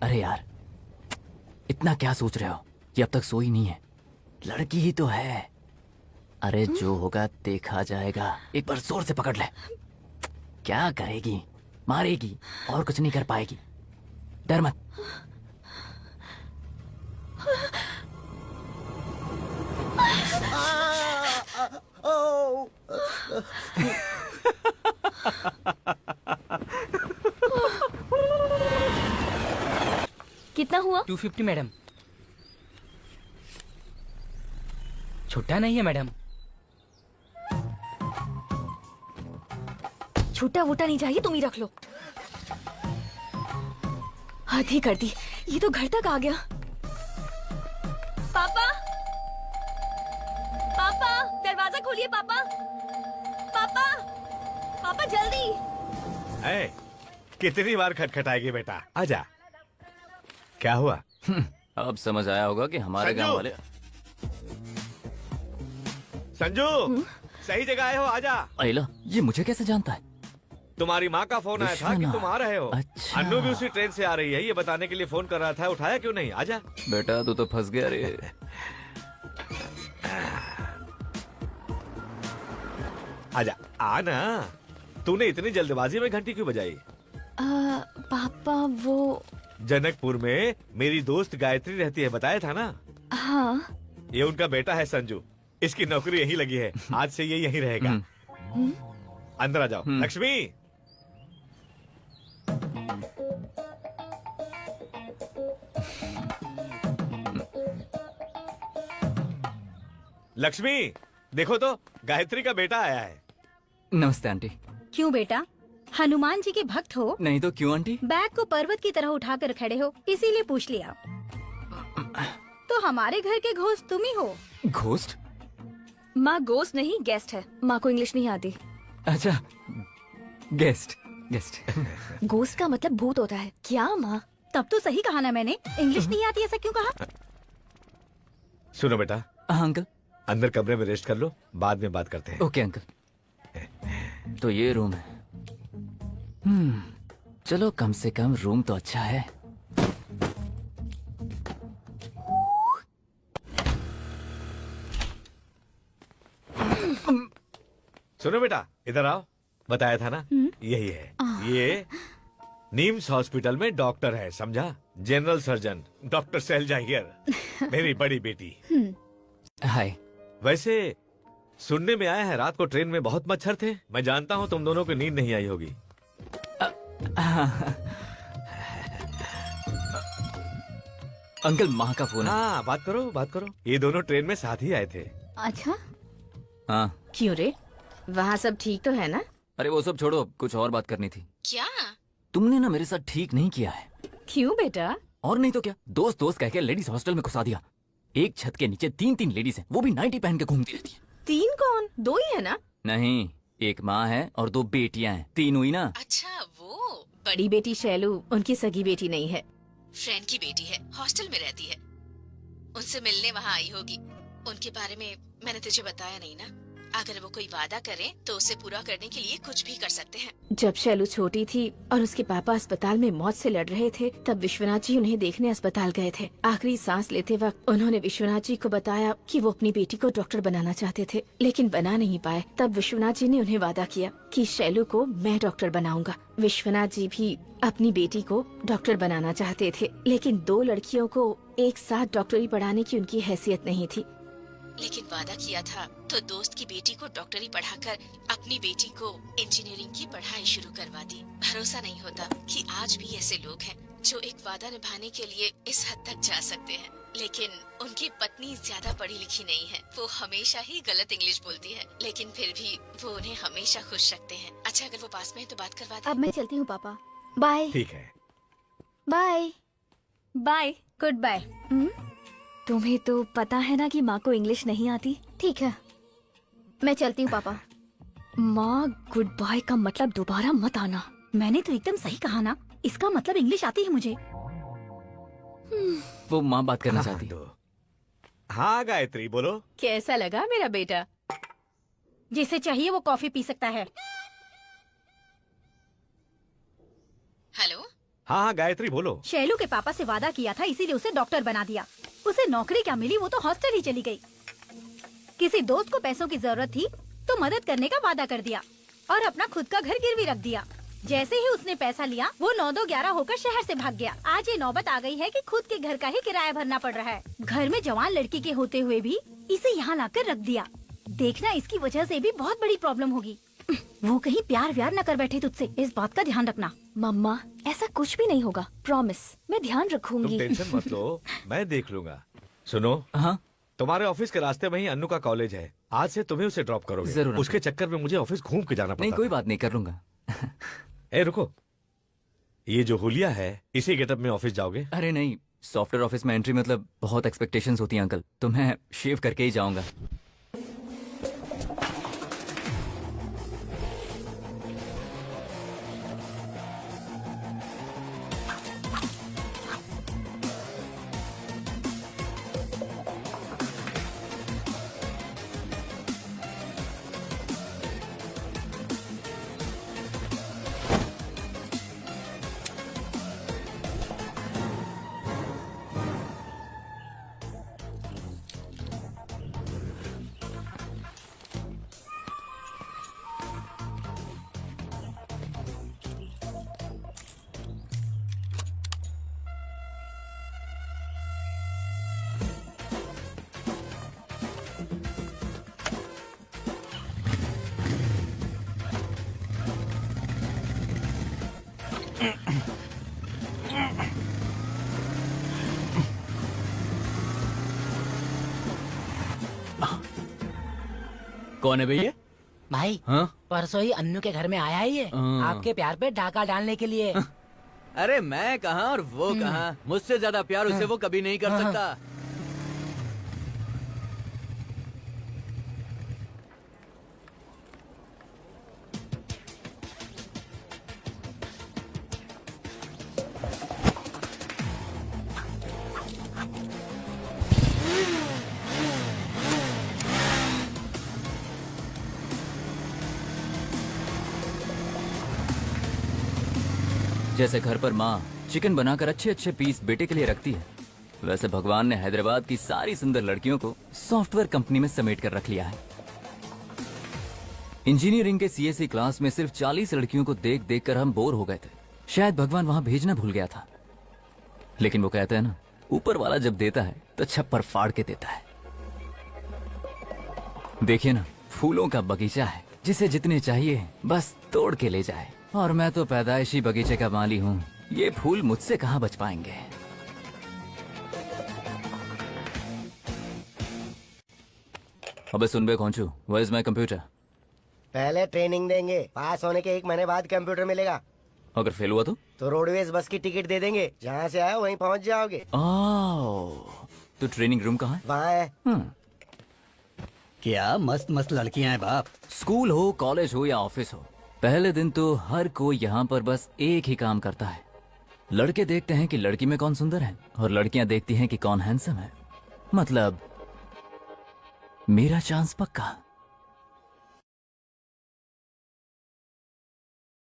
अरे यार, इतना क्या सोच रहे हो? ये अब तक सोई नहीं है, लड़की ही तो है। अरे जो होगा देखा जाएगा। एक बार जोर से पकड़ ले। क्या करेगी? मारेगी और कुछ नहीं कर पाएगी। डर मत। कितना हुआ? 250 मैडम। छोटा नहीं है मैडम। छूटा वूटा नहीं चाहिए, तुम ही रख लो। हद ही कर दी, ये तो घर तक आ गया। पापा, पापा दरवाजा खोलिए। पापा, पापा, पापा जल्दी। ए, कितनी बार खटखटाएगी बेटा? आजा। क्या हुआ? अब समझ आया होगा कि हमारे संजू! गांव वाले। संजू, सही जगह आए हो, आजा। अयला, ये मुझे कैसे जानता है? तुम्हारी माँ का फोन आया था कि विश्वनाथ। तुम आ रहे हो। अच्छा। अन्नू भी उसी ट्रेन से आ रही है, ये बताने के लिए फोन कर रहा था। उठाया क्यों नहीं? आजा। बेटा तू तो फंस गया रे। आजा, आना। तूने इतनी जल्दबाजी में घंटी क्यों बजाई? पापा वो। जनकपुर में मेरी दोस्त गायत्री रहती है, बताया था ना? हाँ। ये उनका बेटा है संजू। इसकी नौकरी यहीं लगी है, आज से ये यहीं रहेगा। अंदर आ जाओ। लक्ष्मी, लक्ष्मी देखो तो, गायत्री का बेटा आया है। नमस्ते आंटी। क्यों बेटा, हनुमान जी के भक्त हो? नहीं तो क्यों आंटी? बैग को पर्वत की तरह उठाकर खड़े हो, इसीलिए पूछ लिया। तो हमारे घर के घोस्ट तुम ही हो। घोस्ट? माँ घोस्ट नहीं, गेस्ट है। माँ को इंग्लिश नहीं आती। अच्छा, गेस्ट। गेस्ट। घोस्ट का मतलब भूत होता है क्या माँ? तब तो सही कहा ना मैंने। इंग्लिश नहीं आती ऐसा क्यों कहा? सुनो बेटा, हाँ अंकल। अंदर कमरे में रेस्ट कर लो, बाद में बात करते हैं। Okay uncle. तो ये रूम है। चलो कम से कम रूम तो अच्छा है। सुनो बेटा, इधर आओ। बताया था ना, यही है। ये नीम्स हॉस्पिटल में डॉक्टर है, समझा? General surgeon doctor Shailaja here, मेरी बड़ी बेटी। हाय। वैसे सुनने में आया है रात को ट्रेन में बहुत मच्छर थे। मैं जानता हूँ तुम दोनों को नींद नहीं आई होगी। अंकल माँ का फोन है। हाँ, बात करो बात करो। ये दोनों ट्रेन में साथ ही आए थे। अच्छा, हाँ। क्यों रे, वहाँ सब ठीक तो है ना? अरे वो सब छोड़ो, कुछ और बात करनी थी। क्या? तुमने ना मेरे साथ ठीक नहीं किया है। क्यों बेटा? और नहीं तो क्या, दोस्त दोस्त कह के लेडीज हॉस्टल में घुसा दिया। एक छत के नीचे तीन तीन लेडीज हैं, वो भी नाइटी पहन के घूमती रहती है। 3 कौन? 2 ही है ना? नहीं, एक माँ है और 2 बेटियां हैं, 3 हुई ना। अच्छा, वो बड़ी बेटी शैलू उनकी सगी बेटी नहीं है, फ्रेंड की बेटी है, हॉस्टल में रहती है। उनसे मिलने वहाँ आई होगी। उनके बारे में मैंने तुझे बताया नहीं ना। अगर वो कोई वादा करे तो उसे पूरा करने के लिए कुछ भी कर सकते हैं। जब शैलू छोटी थी और उसके पापा अस्पताल में मौत से लड़ रहे थे, तब विश्वनाथ जी उन्हें देखने अस्पताल गए थे। आखिरी सांस लेते वक्त उन्होंने विश्वनाथ जी को बताया कि वो अपनी बेटी को डॉक्टर बनाना चाहते थे, लेकिन बना नहीं पाए। तब विश्वनाथ जी ने उन्हें वादा किया कि शैलू को मैं डॉक्टर बनाऊंगा। विश्वनाथ जी भी अपनी बेटी को डॉक्टर बनाना चाहते थे, लेकिन 2 लड़कियों को एक साथ डॉक्टरी पढ़ाने की उनकी हैसियत नहीं थी। लेकिन वादा किया था तो दोस्त की बेटी को डॉक्टरी पढ़ाकर अपनी बेटी को इंजीनियरिंग की पढ़ाई शुरू करवा दी। भरोसा नहीं होता कि आज भी ऐसे लोग हैं जो एक वादा निभाने के लिए इस हद तक जा सकते हैं। लेकिन उनकी पत्नी ज्यादा पढ़ी लिखी नहीं है, वो हमेशा ही गलत इंग्लिश बोलती है, लेकिन फिर भी वो उन्हें हमेशा खुश रखते हैं। अच्छा, अगर वो पास में है तो बात करवा दे। अब मैं चलती हूँ पापा। बाय। ठीक है। बाय। बाय। Good bye. तुम्हें तो पता है ना कि माँ को इंग्लिश नहीं आती। ठीक है, मैं चलती हूँ पापा। माँ, गुड बाय का मतलब दोबारा मत आना। मैंने तो एकदम सही कहा ना, इसका मतलब इंग्लिश आती है मुझे। वो माँ बात करना चाहती। हाँ गायत्री, बोलो। कैसा लगा मेरा बेटा? जिसे चाहिए वो कॉफी पी सकता है। हेलो, हाँ हाँ गायत्री बोलो। शैलू के पापा से वादा किया था, इसीलिए उसे डॉक्टर बना दिया। उसे नौकरी क्या मिली, वो तो हॉस्टल ही चली गई। किसी दोस्त को पैसों की जरूरत थी तो मदद करने का वादा कर दिया और अपना खुद का घर गिरवी रख दिया। जैसे ही उसने पैसा लिया वो 9-2-11 होकर शहर से भाग गया। आज ये नौबत आ गई है कि खुद के घर का ही किराया भरना पड़ रहा है। घर में जवान लड़की के होते हुए भी इसे यहाँ लाकर रख दिया। देखना इसकी वजह से भी बहुत बड़ी प्रॉब्लम होगी। वो कहीं प्यार व्यार न कर बैठे तुझसे, इस बात का ध्यान रखना। मम्मा ऐसा कुछ भी नहीं होगा, प्रॉमिस, मैं ध्यान तुम रखूंगी। टेंशन मत लो, मैं देख लूंगा। सुनो, हाँ तुम्हारे ऑफिस के रास्ते में ही अन्नू का कॉलेज है। आज से तुम्हें उसे ड्रॉप करोगे। जरूर। उसके चक्कर में मुझे ऑफिस घूम के जाना नहीं, पड़ता कोई था। बात नहीं, कर लूंगा। ए रुको, ये जो हुलिया है इसी गेटअप में ऑफिस जाओगे? अरे नहीं, सॉफ्टवेयर ऑफिस में एंट्री मतलब बहुत एक्सपेक्टेशंस होती हैं अंकल, तो मैं शेव करके ही जाऊंगा। कौन है भैया? भाई हाँ? परसों ही अन्नू के घर में आया ही है, हाँ। आपके प्यार पे डाका डालने के लिए। अरे मैं कहाँ और वो कहाँ, मुझसे ज्यादा प्यार उसे वो कभी नहीं कर सकता। जैसे घर पर माँ चिकन बनाकर अच्छे अच्छे पीस बेटे के लिए रखती है, वैसे भगवान ने हैदराबाद की सारी सुंदर लड़कियों को सॉफ्टवेयर कंपनी में समेट कर रख लिया है। इंजीनियरिंग के सीएससी क्लास में सिर्फ 40 लड़कियों को देख देख कर हम बोर हो गए थे। शायद भगवान वहां भेजना भूल गया था, लेकिन वो कहते हैं ना, ऊपर वाला जब देता है तो छप्पर फाड़ के देता है। देखिए ना, फूलों का बगीचा है, जिसे जितने चाहिए बस तोड़ के ले जाए। और मैं तो पैदाइशी बगीचे का माली हूँ, ये फूल मुझसे कहाँ बच पाएंगे। अबे सुन बे खोंचू, वेयर इज माय कंप्यूटर? पहले ट्रेनिंग देंगे, पास होने के 1 महीने बाद कंप्यूटर मिलेगा। अगर फेल हुआ तो रोडवेज बस की टिकट दे देंगे, जहाँ से आए वहीं पहुँच जाओगे। तो ट्रेनिंग रूम कहाँ है? वहाँ है। क्या मस्त मस्त लड़कियां हैं बाप। स्कूल हो, कॉलेज हो या ऑफिस हो, पहले दिन तो हर कोई यहाँ पर बस एक ही काम करता है। लड़के देखते हैं कि लड़की में कौन सुंदर है, और लड़कियां देखती हैं कि कौन हैंडसम है। मतलब मेरा चांस पक्का।